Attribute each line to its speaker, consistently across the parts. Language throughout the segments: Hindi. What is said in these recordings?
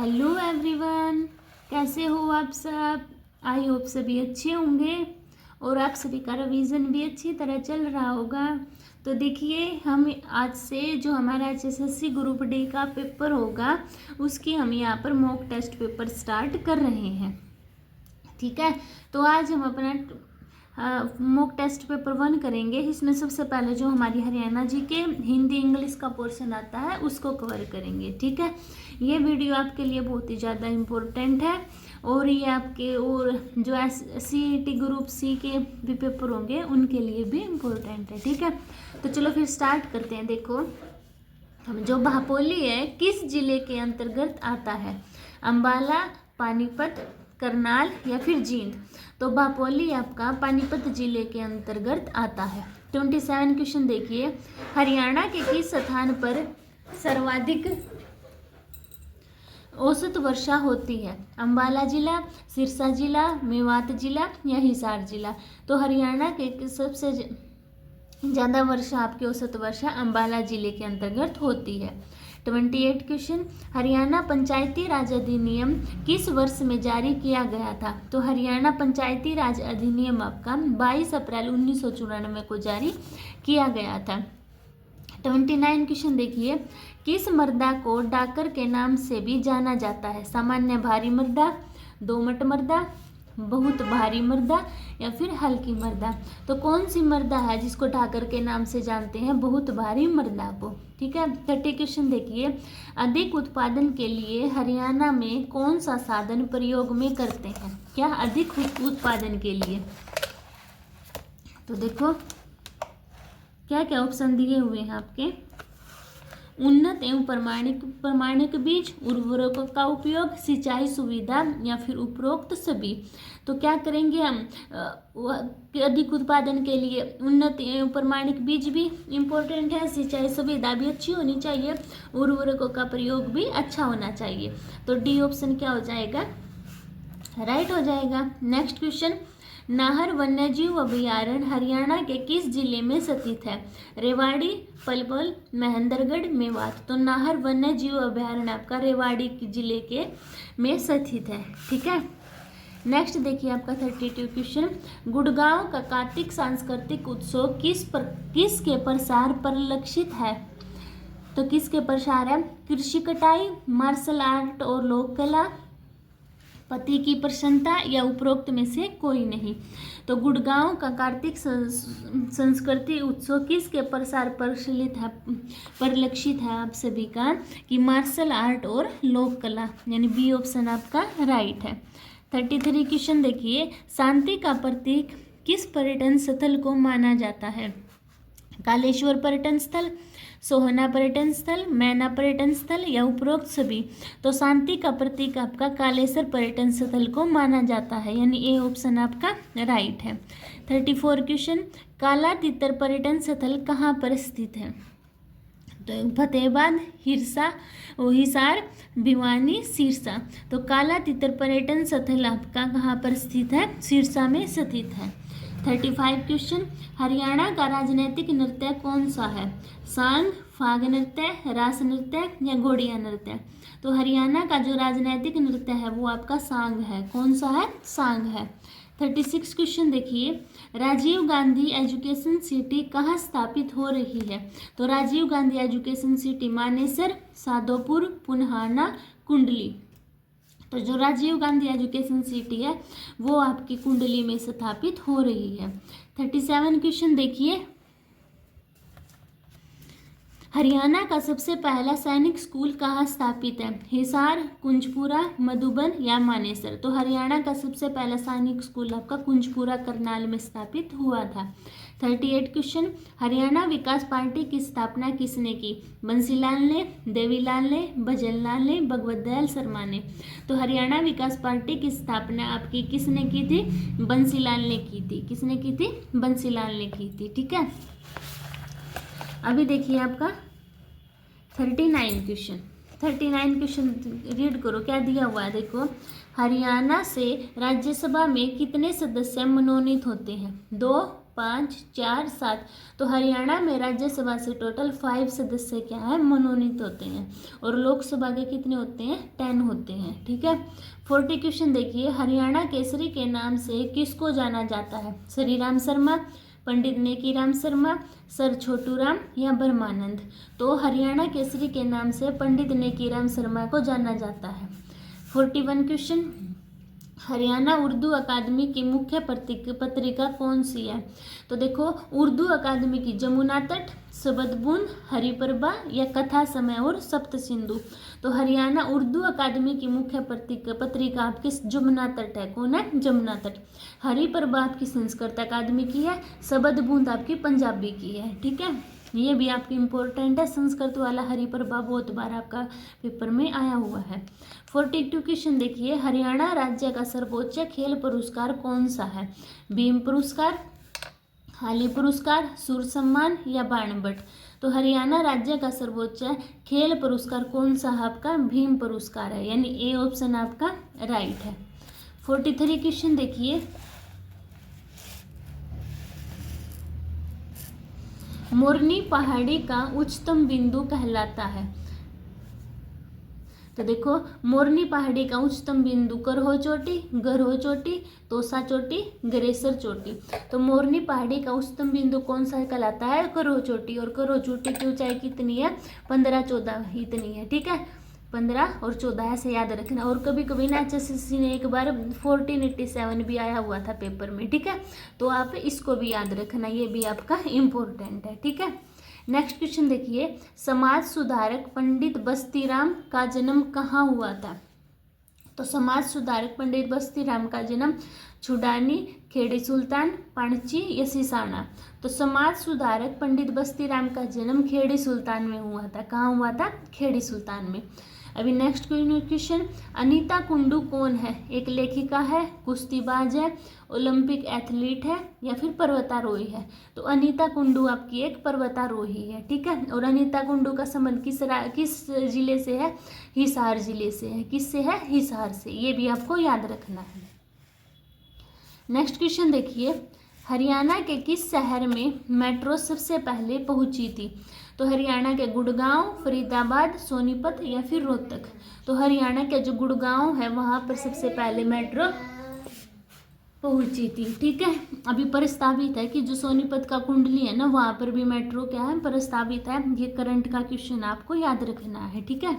Speaker 1: हेलो एवरीवन, कैसे हो आप सब। आई होप सभी अच्छे होंगे और आप सभी का रिवीजन भी अच्छी तरह चल रहा होगा। तो देखिए, हम आज से जो हमारा एचएसएससी ग्रुप डी का पेपर होगा उसकी हम यहाँ पर मॉक टेस्ट पेपर स्टार्ट कर रहे हैं। ठीक है, तो आज हम अपना मॉक टेस्ट पेपर 1 करेंगे। इसमें सबसे पहले जो हमारी हरियाणा जी के हिंदी इंग्लिश का पोर्शन आता है उसको कवर करेंगे। ठीक है, ये वीडियो आपके लिए बहुत ही ज़्यादा इम्पोर्टेंट है और ये आपके और जो सीईटी ग्रुप सी के भी पेपर होंगे उनके लिए भी इम्पोर्टेंट है। ठीक है, तो चलो फिर स्टार्ट करते हैं। देखो, जो भापोली है किस जिले के अंतर्गत आता है? अंबाला, पानीपत, करनाल या फिर जींद? तो भापोली आपका पानीपत जिले के अंतर्गत आता है। 27 क्वेश्चन देखिए, हरियाणा के किस स्थान पर सर्वाधिक औसत वर्षा होती है? अंबाला जिला, सिरसा जिला, मेवात जिला या हिसार जिला? तो हरियाणा के सबसे ज़्यादा वर्षा आपकी औसत वर्षा अंबाला जिले के अंतर्गत होती है। 28 क्वेश्चन, हरियाणा पंचायती राज अधिनियम किस वर्ष में जारी किया गया था? तो हरियाणा पंचायती राज अधिनियम आपका 22 अप्रैल 1994 को जारी किया गया था। 29 क्वेश्चन देखिए, किस मृदा को डाकर के नाम से भी जाना जाता है? सामान्य भारी मृदा, दोमट मृदा, बहुत भारी मृदा या फिर हल्की मृदा? तो कौन सी मृदा है जिसको ढाकर के नाम से जानते हैं? बहुत भारी मृदा को। ठीक है, 30 क्वेश्चन देखिए, अधिक उत्पादन के लिए हरियाणा में कौन सा साधन प्रयोग में करते हैं? क्या अधिक उत्पादन के लिए? तो देखो क्या क्या ऑप्शन दिए हुए हैं आपके। उन्नत एवं प्रमाणिक बीज, उर्वरकों का उपयोग, सिंचाई सुविधा या फिर उपरोक्त सभी? तो क्या करेंगे हम? अधिक उत्पादन के लिए उन्नत एवं प्रमाणिक बीज भी इम्पोर्टेंट है, सिंचाई सुविधा भी अच्छी होनी चाहिए, उर्वरकों का प्रयोग भी अच्छा होना चाहिए। तो डी ऑप्शन क्या हो जाएगा? राइट हो जाएगा। नेक्स्ट क्वेश्चन, नाहर वन्यजीव अभयारण्य हरियाणा के किस जिले में स्थित है? रेवाड़ी, पलवल, महेंद्रगढ़, मेवात? तो नाहर वन्यजीव अभयारण्य आपका रेवाड़ी जिले के में स्थित है। ठीक है, नेक्स्ट देखिए आपका 32 क्वेश्चन, गुड़गांव का कार्तिक सांस्कृतिक उत्सव किसके प्रसार पर लक्षित है? तो किसके प्रसार है? कृषि कटाई, मार्शल आर्ट और लोक कला, पति की प्रसन्नता या उपरोक्त में से कोई नहीं? तो गुड़गांव का कार्तिक संस्कृति उत्सव किसके प्रसार परिलक्षित है आप सभी का? कि मार्शल आर्ट और लोक कला, यानी बी ऑप्शन आपका राइट है। 33 क्वेश्चन देखिए, शांति का प्रतीक किस पर्यटन स्थल को माना जाता है? कालेश्वर पर्यटन स्थल, सोहना पर्यटन स्थल, मैना पर्यटन स्थल या उपरोक्त सभी? तो शांति का प्रतीक आपका कालेश्वर पर्यटन स्थल को माना जाता है, यानी ए ऑप्शन आपका राइट है। 34 क्वेश्चन, काला तितर पर्यटन स्थल कहाँ पर स्थित है? तो फतेहाबाद, हिसार, भिवानी, सिरसा? तो काला तितर पर्यटन स्थल आपका कहाँ पर स्थित है? सिरसा में स्थित है। 35 क्वेश्चन, हरियाणा का राजनीतिक नृत्य कौन सा है? सांग, फाग नृत्य, रास नृत्य या घोड़िया नृत्य? तो हरियाणा का जो राजनीतिक नृत्य है वो आपका सांग है। कौन सा है? सांग है। 36 क्वेश्चन देखिए, राजीव गांधी एजुकेशन सिटी कहाँ स्थापित हो रही है? तो राजीव गांधी एजुकेशन सिटी मानेसर, सादोपुर, पुन्हाना, कुंडली? तो जो राजीव गांधी एजुकेशन सिटी है वो आपकी कुंडली में स्थापित हो रही है। 37 क्वेश्चन देखिए, हरियाणा का सबसे पहला सैनिक स्कूल कहाँ स्थापित है? हिसार, कुंजपुरा, मधुबन या मानेसर? तो हरियाणा का सबसे पहला सैनिक स्कूल आपका कुंजपुरा करनाल में स्थापित हुआ था। 38 क्वेश्चन, हरियाणा विकास पार्टी की स्थापना किसने की? बंसीलाल ने, देवीलाल ने, भजनलाल ने, भगवत दयाल शर्मा ने? तो हरियाणा विकास पार्टी की स्थापना आपकी किसने की थी? बंसीलाल ने की थी। किसने की थी? बंसीलाल ने की थी। ठीक है, अभी देखिए आपका 39 क्वेश्चन रीड करो क्या दिया हुआ है। देखो, हरियाणा से राज्यसभा में कितने सदस्य मनोनीत होते हैं? 2, 5, 4, 7। तो हरियाणा में राज्यसभा से टोटल 5 सदस्य क्या है, मनोनीत होते हैं, और लोकसभा के कितने होते हैं, 10 होते हैं। ठीक है। 40 क्वेश्चन देखिए, हरियाणा केसरी के नाम से किसको जाना जाता है? श्री राम शर्मा, पंडित नेकीराम शर्मा, सर छोटूराम या ब्रह्मानंद? तो हरियाणा केसरी के नाम से पंडित नेकीराम शर्मा को जाना जाता है। 41 क्वेश्चन, हरियाणा उर्दू अकादमी की मुख्य पत्रिका कौन सी है? तो देखो, उर्दू अकादमी की जमुना तट, शबदबूंद, हरिप्रभा या कथा समय और सप्त सिंधु? तो हरियाणा उर्दू अकादमी की मुख्य पत्रिका आपकी जमुना तट है। कौन है? जमुना तट। हरिप्रभा आपकी संस्कृत अकादमी की है, शबदबूंद आपकी पंजाबी की है। ठीक है, ये भी आपकी इम्पोर्टेंट है, संस्कृत वाला हरिप्रभा बहुत बार आपका पेपर में आया हुआ है। 42 क्वेश्चन देखिए, हरियाणा राज्य का सर्वोच्च खेल पुरस्कार कौन सा है? भीम पुरस्कार, हाली पुरस्कार, सूर सम्मान या बाणभट्ट? तो हरियाणा राज्य का सर्वोच्च खेल पुरस्कार कौन सा है आपका? भीम पुरस्कार है, यानी ए ऑप्शन आपका राइट है। 43 क्वेश्चन देखिए, मोरनी पहाड़ी का उच्चतम बिंदु कहलाता है? तो देखो, मोरनी पहाड़ी का उच्चतम बिंदु करहो चोटी, गरहो चोटी, तोसा चोटी, गरेसर चोटी? तो मोरनी पहाड़ी का उच्चतम बिंदु कौन सा कहलाता है? करहो चोटी। और करहो चोटी की ऊंचाई कितनी है? 15-14 इतनी है। ठीक है, 15 और 14 ऐसे याद रखना। और कभी कभी ना HSSC ने एक बार 1487 भी आया हुआ था पेपर में। ठीक है, तो आप इसको भी याद रखना, ये भी आपका इम्पोर्टेंट है। ठीक है, नेक्स्ट क्वेश्चन देखिए, समाज सुधारक पंडित बस्तीराम का जन्म कहाँ हुआ था? तो समाज सुधारक पंडित बस्तीराम का जन्म छुडानी, खेड़ी सुल्तान, पाणची या सिसाना? तो समाज सुधारक पंडित बस्तीराम का जन्म खेड़ी सुल्तान में हुआ था। कहाँ हुआ था? खेड़ी सुल्तान में। अभी नेक्स्ट क्वेश्चन, अनीता कुंडू कौन है? एक लेखिका है, कुश्तीबाज है, ओलंपिक एथलीट है या फिर पर्वतारोही है? तो अनीता कुंडू आपकी एक पर्वतारोही है। ठीक है, और अनीता कुंडू का संबंध किस जिले से है? हिसार जिले से है। किससे है? हिसार से। ये भी आपको याद रखना है। नेक्स्ट क्वेश्चन देखिए, हरियाणा के किस शहर में मेट्रो सबसे पहले पहुंची थी? तो हरियाणा के गुड़गांव, फरीदाबाद, सोनीपत या फिर रोहतक? तो हरियाणा के जो गुड़गांव है वहां पर सबसे पहले मेट्रो पहुंची थी। ठीक है, अभी प्रस्तावित है कि जो सोनीपत का कुंडली है ना, वहां पर भी मेट्रो क्या है? प्रस्तावित है। ये करंट का क्वेश्चन आपको याद रखना है। ठीक है,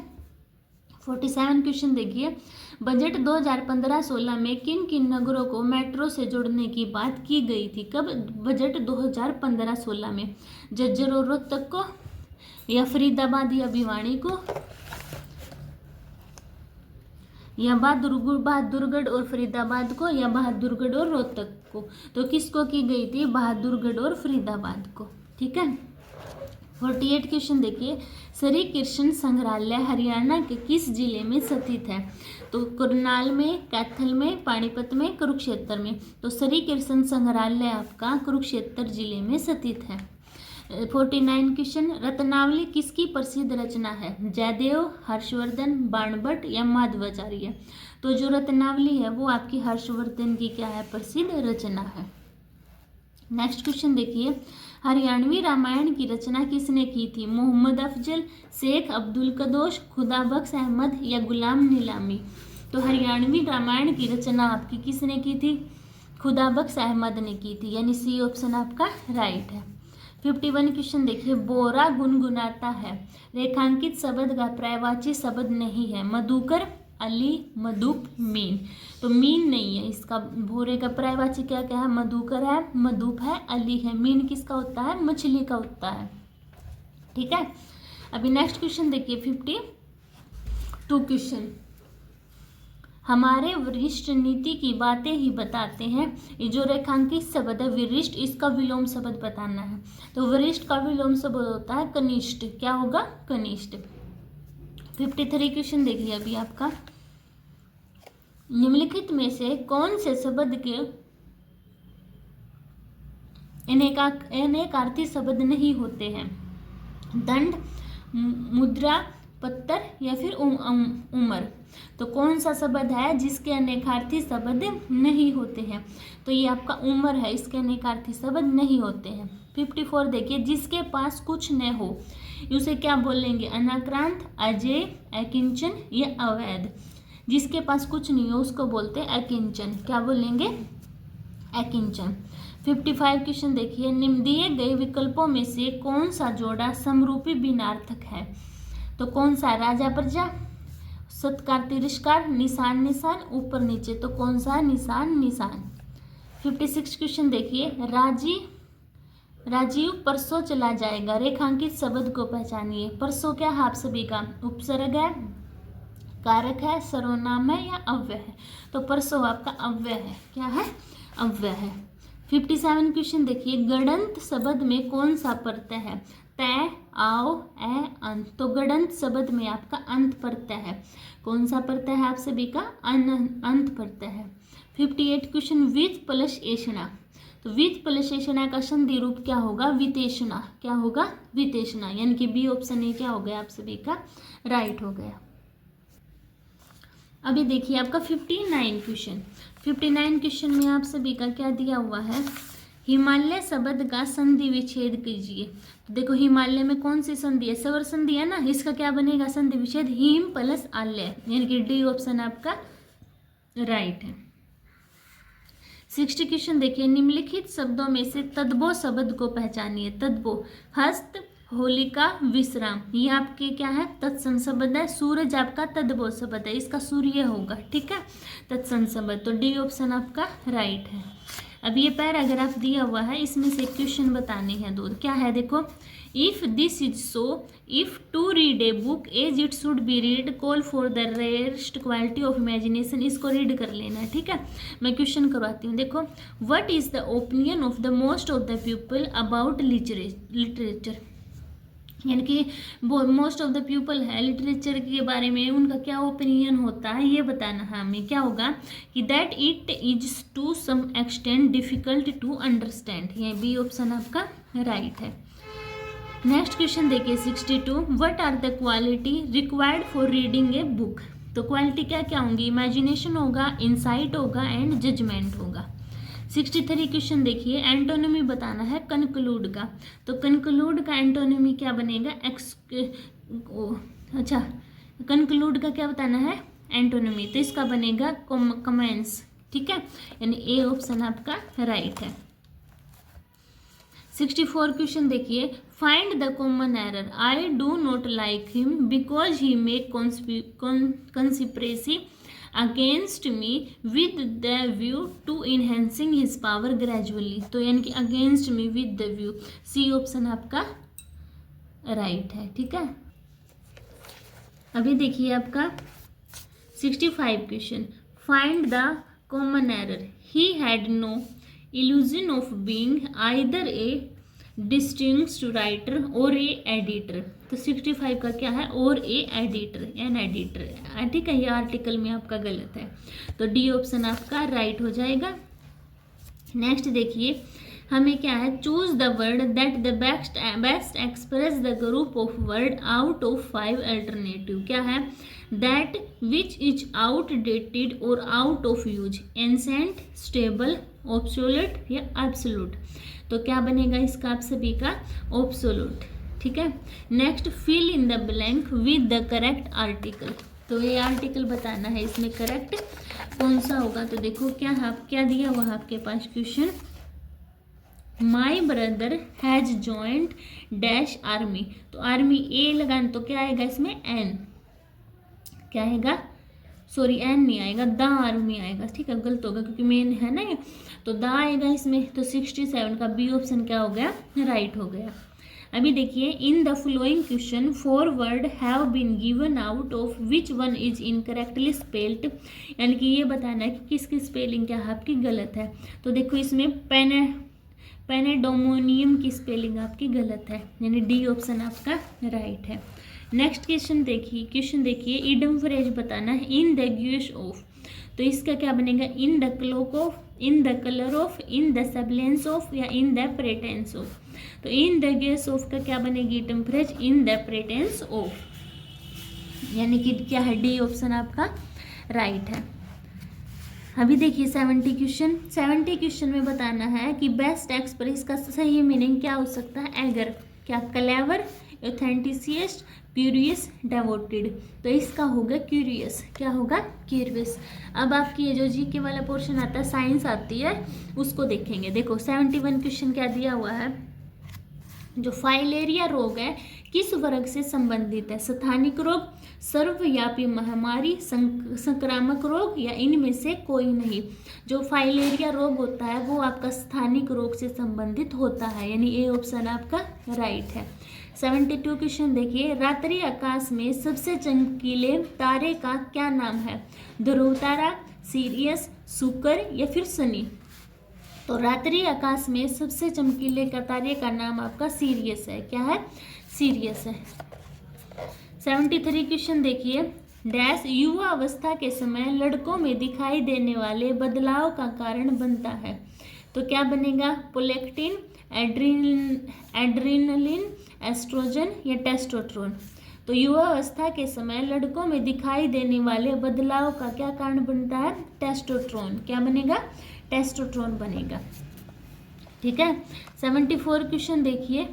Speaker 1: 47 क्वेश्चन देखिए, बजट 2015-16 में किन किन नगरों को मेट्रो से जोड़ने की बात की गई थी? कब? बजट 2015-16 में। झज्जर और रोहतक को, या फरीदाबाद या भिवानी को, या बहादुरगढ़ और फरीदाबाद को, या बहादुरगढ़ और रोहतक को? तो किसको की गई थी? बहादुरगढ़ और फरीदाबाद को। ठीक है, 48 क्वेश्चन देखिए, श्री कृष्ण संग्रहालय हरियाणा के किस जिले में स्थित है? तो करनाल में, कैथल में, पानीपत में, कुरुक्षेत्र में? तो श्री कृष्ण संग्रहालय आपका कुरुक्षेत्र जिले में स्थित है। 49 क्वेश्चन, रत्नावली किसकी प्रसिद्ध रचना है? जयदेव, हर्षवर्धन, बाणभट्ट या माधवाचार्य? तो जो रत्नावली है वो आपकी हर्षवर्धन की क्या है? प्रसिद्ध रचना है। नेक्स्ट क्वेश्चन देखिए, हरियाणवी रामायण की रचना किसने की थी? मोहम्मद अफजल, शेख अब्दुल कदोश, खुदाबख्श अहमद या गुलाम निलामी? तो हरियाणवी रामायण की रचना आपकी किसने की थी? खुदाबख्श अहमद ने की थी, यानी सी ऑप्शन आपका राइट है। 51 क्वेश्चन देखिए, बोरा गुनगुनाता है रेखांकित शब्द का पर्यायवाची शब्द नहीं है? मधुकर, अली, मधुप, मीन? तो मीन नहीं है इसका। भोरे का पर्यायवाची क्या क्या है? मधुकर है, मधुप है, अली है। मीन किसका होता है? मछली का होता है। ठीक है, अभी नेक्स्ट क्वेश्चन देखिए, 52 क्वेश्चन, हमारे वरिष्ठ नीति की बातें ही बताते हैं। ये जो रेखांकित शब्द है वरिष्ठ, इसका विलोम शब्द बताना है। तो वरिष्ठ का विलोम शब्द होता है कनिष्ठ। क्या होगा? कनिष्ठ। 53 क्वेश्चन देखिए अभी आपका, निम्नलिखित में से कौन से शब्द के अनेकार्थी शब्द नहीं होते हैं? दंड, मुद्रा, पत्थर या फिर उमर। तो कौन सा शब्द है जिसके अनेकार्थी शब्द नहीं होते हैं? तो ये आपका उमर है, इसके अनेकार्थी शब्द नहीं होते हैं। 54 देखिए, जिसके पास कुछ न हो उसे क्या बोलेंगे? अनाक्रांत, अजेय, अकिंचन या अवैध। जिसके पास कुछ नहीं हो उसको बोलते हैं अकिंचन। क्या बोलेंगे? अकिंचन। 55 क्वेश्चन देखिए, निम्न दिए गए विकल्पों में से कौन सा जोड़ा समरूपी भिन्नार्थक है? तो कौन सा? राजा प्रजा, सत्कार तिरस्कार, निशान निशान, ऊपर नीचे। तो कौन सा? निशान निशान। 56 क्वेश्चन देखिए, राजीव परसों चला जाएगा, रेखांकित शब्द को पहचानिए। परसों क्या है आप सभी का? उपसर्ग है, कारक है, सर्वनाम है या अव्यय है? तो परसों आपका अव्यय है। क्या है? अव्यय है। 57 क्वेश्चन देखिए, गणंत शब्द में कौन सा प्रत्यय है? तय, आओ, ए, अंत। तो गणंत शब्द में आपका अंत प्रत्यय है। कौन सा प्रत्यय है आप सभी का? अंत प्रत्यय है। 58 क्वेश्चन, वित प्लस एषणा। तो वित प्लस एषणा का संधि रूप क्या होगा? वितेषणा। क्या होगा? वितेषणा। यानी कि बी ऑप्शन ये क्या हो गया आप सभी का? राइट हो गया। अभी देखिए आपका 59 क्वेश्चन। 59 क्वेश्चन में आप सभी का क्या दिया हुआ है? हिमालय शब्द का संधि विच्छेद कीजिए। तो देखो हिमालय में कौन सी संधि है? स्वर संधि है ना, इसका क्या बनेगा? संधि विच्छेद हिम प्लस आलय, यानी कि डी ऑप्शन आपका राइट है। 60 क्वेश्चन देखिए, निम्नलिखित शब्दों में से तद्भव शब्द को पहचानिए। तद्भव, हस्त, होलिका, विश्राम, ये आपके क्या है? तत्सम शब्द है। सूरज आपका तद्भव शब्द है, इसका सूर्य होगा। ठीक है, तत्सम शब्द। तो डी ऑप्शन आपका राइट है। अब ये पैराग्राफ दिया हुआ है, इसमें से क्वेश्चन बताने हैं दो। क्या है देखो, if this is so, if to read a book as it should be read, call for the rarest quality of imagination. इसको रीड कर लेना है। ठीक है, मैं क्वेश्चन करवाती हूँ। देखो, what is the opinion of the most of the people about literature, यानी कि मोस्ट ऑफ द पीपल है लिटरेचर के बारे में, उनका क्या ओपिनियन होता है ये बताना है हमें। क्या होगा कि that it is to some extent difficult to understand, ये बी ऑप्शन आपका राइट है। नेक्स्ट क्वेश्चन देखिए 62, what are the quality required for reading a book. तो क्वालिटी क्या क्या होंगी? इमेजिनेशन होगा, इंसाइट होगा एंड जजमेंट होगा। 63 क्वेश्चन देखिए, एंटोनिमी बताना है कंक्लूड का। तो कंक्लूड का एंटोनिमी क्या बनेगा? अच्छा, कंक्लूड का क्या बताना है? एंटोनिमी। तो इसका बनेगा कमेंस। ठीक है, यानी ए ऑप्शन आपका राइट है। 64 क्वेश्चन देखिए, find the common error. I do not like him because he make conspiracy against me with the view to enhancing his power gradually. तो यानी कि against me with the view, C option आपका राइट है। ठीक है, अभी देखिए आपका 65 question, find the common error. He had no illusion of being either a distinguished writer or a editor। तो 65 का क्या है? और ए एडिटर, एन एडिटर। ठीक है, ये आर्टिकल में आपका गलत है, तो डी ऑप्शन आपका राइट हो जाएगा। नेक्स्ट देखिए, हमें क्या है? Choose the word that the best express the group of word out of 5 alternative. क्या है? दैट विच इज आउटडेटेड और out of use, ancient, stable, absolute या एब्सोल्यूट। तो क्या बनेगा इसका आप सभी का? ऑब्सोल्यूट। ठीक है, next fill in the blank with the correct article. तो ये आर्टिकल बताना है, इसमें करेक्ट कौन सा होगा। तो देखो क्या दिया हुआ है आपके पास question, my brother has joint dash army. तो आर्मी ए लगाना, तो क्या आएगा इसमें? एन। क्या आएगा? सॉरी, एन नहीं आएगा, द आर्मी आएगा। ठीक है, गलत होगा क्योंकि मेन है ना ये, तो द आएगा इसमें। तो 67 का बी ऑप्शन क्या हो गया? राइट हो गया। अभी देखिए, in the following question 4 word have been given out of which one is incorrectly spelled. यानी कि ये बताना है कि किसकी स्पेलिंग क्या है आपकी गलत है। तो देखो इसमें पेनेडोमोनियम की स्पेलिंग आपकी गलत है, यानी डी ऑप्शन आपका राइट है। नेक्स्ट क्वेश्चन देखिए, इडम फ्रेज बताना है, इन द ग्यूश ऑफ। तो इसका क्या बनेगा? In the cloak of, in the colour of, in the semblance of या इन द प्रेटेंस ऑफ। तो इन द गेस ऑफ का क्या बनेगी? Idiom phrase in the pretence of. यानी कि क्या है, डी ऑप्शन आपका राइट है। अभी देखिए 70 क्वेश्चन में बताना है कि बेस्ट एक्सप्रेस का सही मीनिंग क्या हो सकता है। एगर, क्या क्लेवर, ऑथेंटिसिस्ट, क्यूरियस, डेवोटेड। तो इसका होगा क्यूरियस। क्या होगा, क्यूरियस। अब आपकी ये जो जीके वाला पोर्शन आता है, साइंस आती है, उसको देखेंगे। देखो 71 क्वेश्चन क्या दिया हुआ है, जो फाइलेरिया रोग है किस वर्ग से संबंधित है। स्थानिक रोग, सर्वव्यापी महामारी, संक्रामक रोग या इनमें से कोई नहीं। जो फाइलेरिया रोग होता है वो आपका स्थानिक रोग से संबंधित होता है, यानी ए ऑप्शन आपका राइट है। 72 क्वेश्चन देखिए, रात्रि आकाश में सबसे चमकीले तारे का क्या नाम है। ध्रुव तारा, सीरियस, शुक्र या फिर शनि। तो रात्रि आकाश में सबसे चमकीले का तारे का नाम आपका सीरियस है। क्या है, सीरियस है। 73 क्वेश्चन देखिए, डैश युवा अवस्था के समय लड़कों में दिखाई देने वाले बदलाव का कारण बनता है। तो क्या बनेगा, प्रोलैक्टिन, एड्रेनलिन, एस्ट्रोजन या टेस्टोस्टेरोन। तो युवा अवस्था के समय लड़कों में दिखाई देने वाले बदलाव का क्या कारण बनता है, टेस्टोस्टेरोन। क्या बनेगा, टेस्टोस्टेरोन बनेगा। ठीक है। 74 क्वेश्चन देखिए,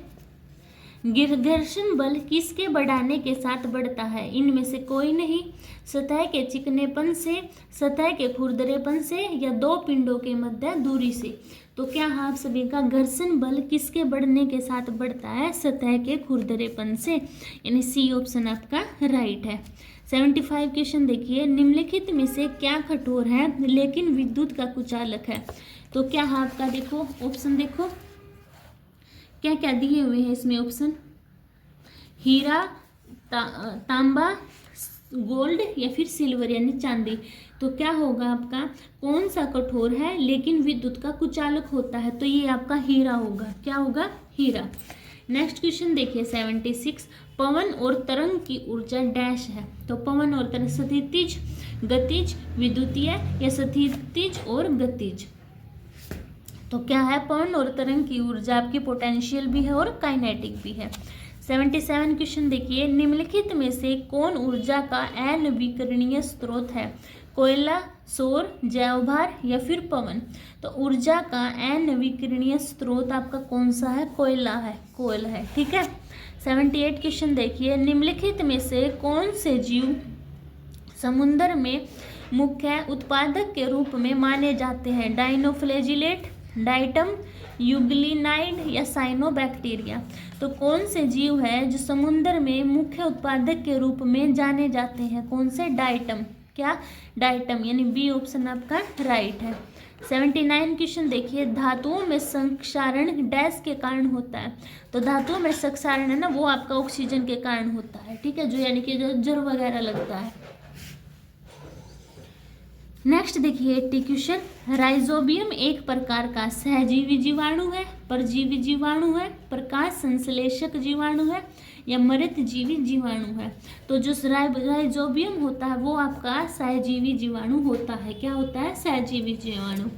Speaker 1: घर्षण बल किसके बढ़ाने के साथ बढ़ता है। इनमें से कोई नहीं। सतह के चिकनेपन से, सतह के खुरदरेपन से या दो पिंडों के मध्य दूरी से। तो क्या आप सभी का घर्षण बल किसके बढ़ने के साथ बढ़ता है, सतह के खुरदरेपन से, यानी सी ऑप्शन आपका राइट है। 75 क्वेश्चन देखिए, निम्नलिखित में से क्या कठोर है लेकिन विद्युत का कुचालक है। तो क्या आपका देखो ऑप्शन, देखो क्या क्या दिए हुए हैं इसमें ऑप्शन, हीरा, तांबा, गोल्ड या फिर सिल्वर यानी चांदी। तो क्या होगा आपका, कौन सा कठोर है लेकिन विद्युत का कुचालक होता है। तो ये आपका हीरा होगा। क्या होगा, हीरा। नेक्स्ट क्वेश्चन देखिए 76, पवन और तरंग की ऊर्जा डैश है। तो पवन और तरंग स्थितिज, गतिज, विद्युतीय या स्थितिज और गतिज। तो क्या है, पवन और तरंग की ऊर्जा आपकी पोटेंशियल भी है और काइनेटिक भी है। 77 क्वेश्चन देखिए, निम्नलिखित में से कौन ऊर्जा का अनवीकरणीय स्रोत है। कोयला, सौर, जैवभार या फिर पवन। तो ऊर्जा का अनवीकरणीय स्रोत आपका कौन सा है, कोयला है, कोयला है। ठीक है। 78 क्वेश्चन देखिए, निम्नलिखित में से कौन से जीव समुद्र में मुख्य उत्पादक के रूप में माने जाते हैं। डाइनोफ्लेजिलेट, डाइटम, यूग्लिनाइड या साइनोबैक्टीरिया। तो कौन से जीव है जो समुद्र में मुख्य उत्पादक के रूप में जाने जाते हैं, कौन से, डाइटम। क्या, डाइटम, यानी बी ऑप्शन आपका राइट है। 79 क्वेश्चन देखिए, धातुओं में संक्षारण डैश के कारण होता है। तो धातुओं में संक्षारण है ना, वो आपका ऑक्सीजन के कारण होता है। ठीक है, जो यानी कि जो जर वगैरह लगता है। नेक्स्ट देखिए 80 क्वेश्चन, राइजोबियम एक प्रकार का सहजीवी जीवाणु है, परजीवी जीवाणु है, प्रकाश संश्लेषक जीवाणु है या मृत जीवी जीवाणु है। तो जो राइजोबियम होता है वो आपका सहजीवी जीवाणु होता है। क्या होता है, सहजीवी जीवाणु।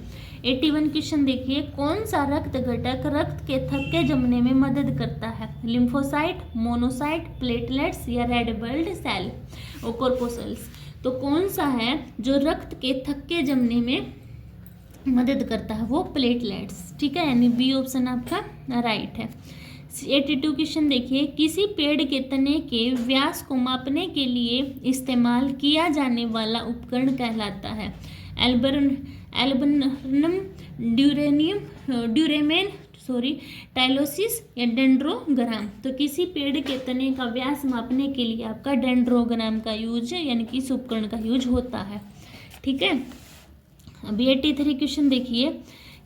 Speaker 1: 81 क्वेश्चन देखिए, कौन सा रक्त घटक रक्त के थक्के जमने में मदद करता है। लिम्फोसाइट, मोनोसाइट, प्लेटलेट्स या रेड ब्लड सेल और कॉर्पोसेल्स। तो कौन सा है जो रक्त के थक्के जमने में मदद करता है, वो प्लेटलेट्स। ठीक है, यानी बी ऑप्शन आपका राइट है। 82 क्वेश्चन देखिए, किसी पेड़ के तने के व्यास को मापने के लिए इस्तेमाल किया जाने वाला उपकरण कहलाता है। एल्बनम, ड्यूरेमेन, टाइलोसिस या डेंड्रोग्राम। तो किसी पेड़ के तने का व्यास मापने के लिए आपका डेंड्रोग्राम का यूज यानी कि इस उपकरण का यूज होता है। ठीक है। अभी 83 क्वेश्चन देखिए,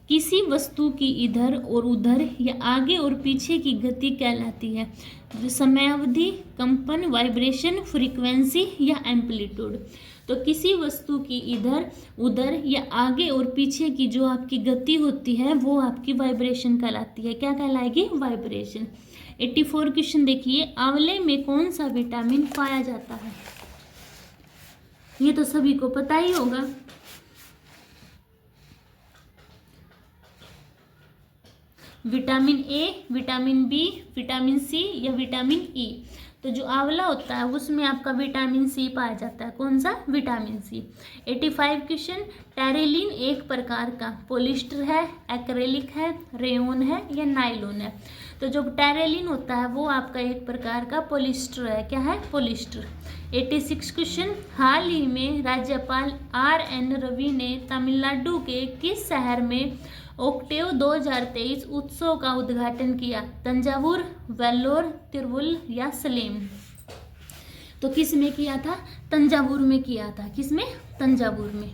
Speaker 1: किसी वस्तु की इधर और उधर या आगे और पीछे की गति कहलाती है। समयावधि, कंपन, वाइब्रेशन, फ्रीक्वेंसी या एम्पलीट्यूड। तो किसी वस्तु की इधर उधर या आगे और पीछे की जो आपकी गति होती है वो आपकी वाइब्रेशन कहलाती है। क्या कहलाएगी, वाइब्रेशन। 84 क्वेश्चन देखिए, आंवले में कौन सा विटामिन पाया जाता है। ये तो सभी को पता ही होगा। Vitamin A, vitamin B, vitamin C या विटामिन ई। तो जो आंवला होता है उसमें आपका विटामिन सी पाया जाता है। कौन सा? Vitamin C. 85 क्वेश्चन, टेरेलिन एक प्रकार का पॉलिस्टर है, एक्रेलिक है, रेयन है या नायलॉन है? तो जो टेरेलिन होता है वो आपका एक प्रकार का पॉलिस्टर है। क्या है? पॉलिस्टर। 86 क्वेश्चन, हाल ही में राज्यपाल RN रवि ने तमिलनाडु के किस शहर में ओक्टेव 2023 उत्सव का उद्घाटन किया? तंजावुर, वेल्लोर, तिरुवल या सलेम? तो किस में किया था? तंजावुर में किया था। किस में? तंजावुर में।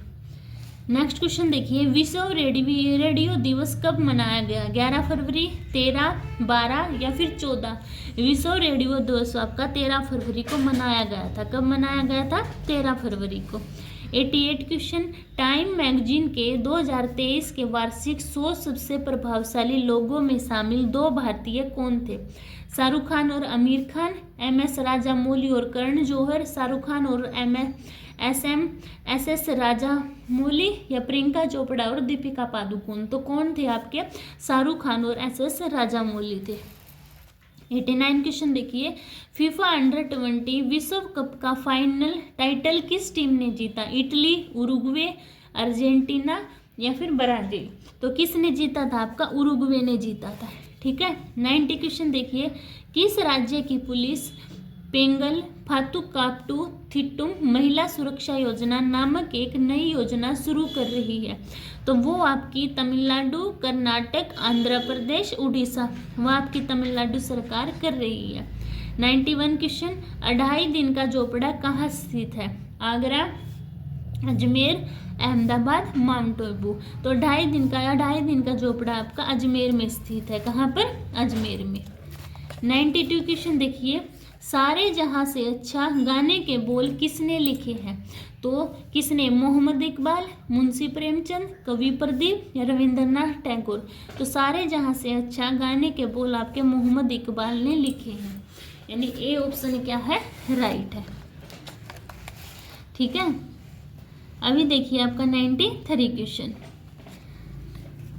Speaker 1: नेक्स्ट क्वेश्चन देखिए, विश्व रेडियो दिवस कब मनाया गया? 11 फरवरी, 13, 12 या फिर 14? विश्व रेडियो दिवस आपका 13 फरवरी को मनाया गया था। कब मनाया गया था? 13 फरवरी को। 88 क्वेश्चन, टाइम मैगजीन के 2023 के वार्षिक 100 सबसे प्रभावशाली लोगों में शामिल 2 भारतीय कौन थे? शाहरुख खान और आमिर खान, MS राजामौली और करण जौहर, शाहरुख खान और SS राजामौली या प्रियंका चोपड़ा और दीपिका पादुकोण? तो कौन थे आपके? शाहरुख खान और SS राजामौली थे। 89 क्वेश्चन देखिए, फीफा अंडर-20 विश्व कप का फाइनल टाइटल किस टीम ने जीता? इटली, उरुग्वे, अर्जेंटीना या फिर ब्राजील? तो किसने जीता था? आपका उरुग्वे ने जीता था। ठीक है। 90 क्वेश्चन देखिए, किस राज्य की पुलिस पेंगल फातुकाप्टू थिट्टुम महिला सुरक्षा योजना नामक एक नई योजना शुरू कर रही है? तो वो आपकी तमिलनाडु, कर्नाटक, आंध्र प्रदेश, उड़ीसा, वो आपकी तमिलनाडु सरकार कर रही है। 91 क्वेश्चन, 2.5 दिन का झोपड़ा कहाँ स्थित है? आगरा, अजमेर, अहमदाबाद, माउंट आबू? तो 2.5 दिन का झोपड़ा आपका अजमेर में स्थित है। कहाँ पर? अजमेर में। 92 क्वेश्चन देखिए, सारे जहां से अच्छा गाने के बोल किसने लिखे हैं? तो किसने? मोहम्मद इकबाल, मुंशी प्रेमचंद, कवि प्रदीप या रविंद्रनाथ टैगोर? तो सारे जहां से अच्छा गाने के बोल आपके मोहम्मद इकबाल ने लिखे हैं, यानी ए ऑप्शन क्या है? राइट है। ठीक है। अभी देखिए आपका 93 क्वेश्चन,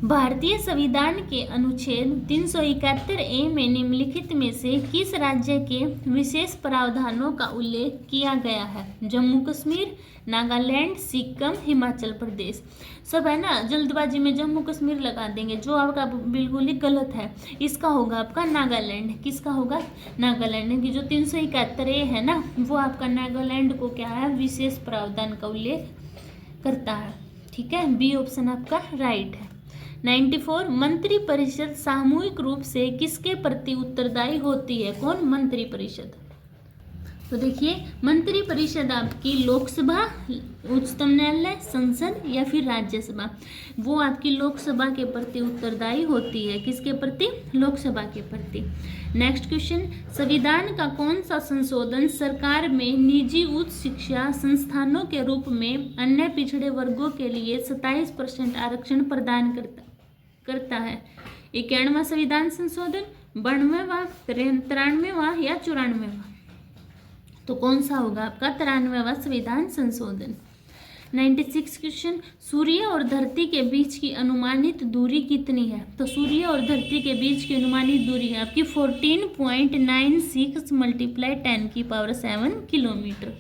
Speaker 1: भारतीय संविधान के अनुच्छेद 371A में निम्नलिखित में से किस राज्य के विशेष प्रावधानों का उल्लेख किया गया है? जम्मू कश्मीर, नागालैंड, सिक्किम, हिमाचल प्रदेश? सब है ना, जल्दबाजी में जम्मू कश्मीर लगा देंगे, जो आपका बिल्कुल ही गलत है। इसका होगा आपका नागालैंड। किसका होगा? नागालैंड की जो 371A है ना, वो आपका नागालैंड को क्या है? विशेष प्रावधान का उल्लेख करता है। ठीक है। बी ऑप्शन आपका राइट है। 94, मंत्रि परिषद सामूहिक रूप से किसके प्रति उत्तरदायी होती है? कौन? मंत्रि परिषद। तो देखिए, मंत्रि परिषद आपकी लोकसभा, उच्चतम न्यायालय, संसद या फिर राज्यसभा? वो आपकी लोकसभा के प्रति उत्तरदायी होती है। किसके प्रति? लोकसभा के प्रति। नेक्स्ट क्वेश्चन, संविधान का कौन सा संशोधन सरकार में निजी उच्च शिक्षा संस्थानों के रूप में अन्य पिछड़े वर्गों के लिए 27% आरक्षण प्रदान करता है? 91वां संविधान संशोधन, 92वां, 93वां या 94वां? तो कौन सा होगा आपका? 93वां संविधान संशोधन। 96 क्वेश्चन, सूर्य और धरती के बीच की अनुमानित दूरी कितनी है? तो सूर्य और धरती के बीच की अनुमानित दूरी है आपकी 14.96 × 10⁻7 किलोमीटर।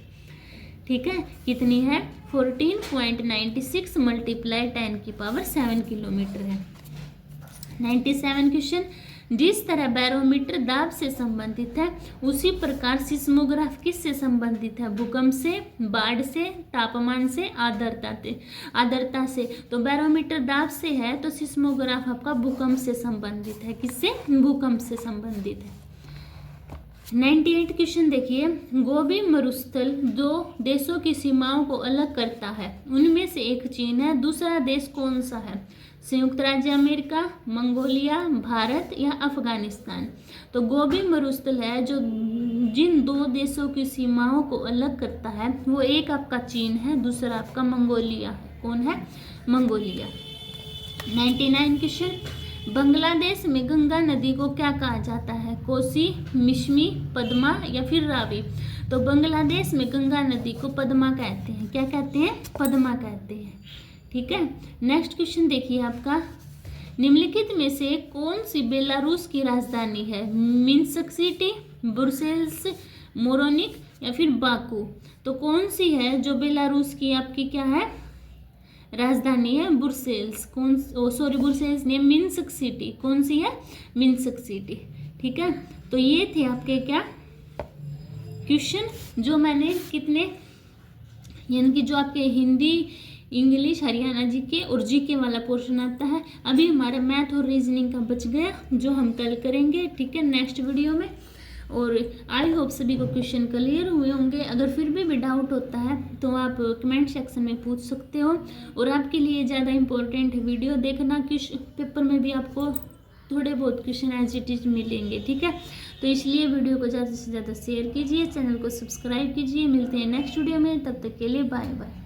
Speaker 1: ठीक है। कितनी है? 14.96 × 10⁻7 किलोमीटर है। 97 क्वेश्चन, जिस तरह बैरोमीटर दाब से संबंधित है उसी प्रकार सिस्मोग्राफ किससे संबंधित है? भूकंप से, बाढ़ से, तापमान से, आर्द्रता से? तो बैरोमीटर दाब से है, तो सिस्मोग्राफ आपका भूकंप से संबंधित है। किससे? भूकंप से संबंधित है। 98 क्वेश्चन देखिए, गोबी मरुस्थल 2 देशों की सीमाओं को अलग करता है, उनमें से एक चीन है, दूसरा देश कौन सा है? संयुक्त राज्य अमेरिका, मंगोलिया, भारत या अफगानिस्तान? तो गोबी मरुस्थल है जो जिन 2 देशों की सीमाओं को अलग करता है, वो एक आपका चीन है, दूसरा आपका मंगोलिया है। कौन है? मंगोलिया। 99 क्वेश्चन, बांग्लादेश में गंगा नदी को क्या कहा जाता है? कोसी, मिश्मी, पद्मा या फिर रावी? तो बांग्लादेश में गंगा नदी को पद्मा कहते हैं। क्या कहते हैं? पद्मा कहते हैं। ठीक है। नेक्स्ट क्वेश्चन देखिए आपका, निम्नलिखित में से कौन सी बेलारूस की राजधानी है? मिन्स्क सिटी, ब्रुसेल्स, मोरोनिक या फिर बाकू। तो कौन सी है जो बेलारूस की आपकी क्या है राजधानी है? ब्रुसेल्स। ब्रुसेल्स नहीं, मिन्स्क सिटी। कौन सी है? Minsk city. ठीक है, तो ये थे आपके क्या क्वेश्चन जो मैंने कितने, यानी कि जो आपके हिंदी, इंग्लिश, हरियाणा जीके और जीके वाला पोर्शन आता है। अभी हमारा मैथ और रीजनिंग का बच गया जो हम कल करेंगे, ठीक है, नेक्स्ट वीडियो में। और आई होप सभी को क्वेश्चन क्लियर हुए होंगे। अगर फिर भी डाउट होता है तो आप कमेंट सेक्शन में पूछ सकते हो। और आपके लिए ज़्यादा इंपॉर्टेंट वीडियो देखना, पेपर में भी आपको थोड़े बहुत क्वेश्चन एज इट इज मिलेंगे, ठीक है। तो इसलिए वीडियो को ज़्यादा से ज़्यादा शेयर कीजिए, चैनल को सब्सक्राइब कीजिए। मिलते हैं नेक्स्ट वीडियो में, तब तक के लिए बाय बाय।